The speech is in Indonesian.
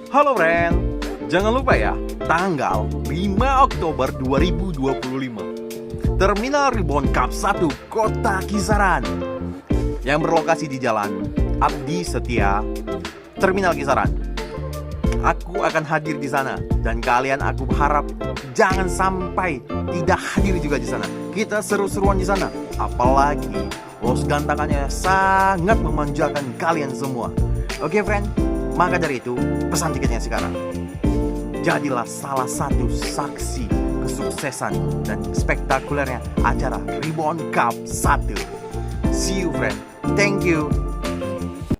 Halo friend, jangan lupa ya, tanggal 5 Oktober 2025 Terminal Reborn Cup 1 Kota Kisaran yang berlokasi di Jalan Abdi Setia, Terminal Kisaran. Aku akan hadir di sana dan kalian aku harap jangan sampai tidak hadir juga di sana. Kita seru-seruan di sana. Apalagi bos gantangannya sangat memanjakan kalian semua. Oke friend, maka dari itu pesan tiketnya sekarang. Jadilah salah satu saksi kesuksesan dan spektakulernya acara Reborn Cup 1. See you friend. Thank you.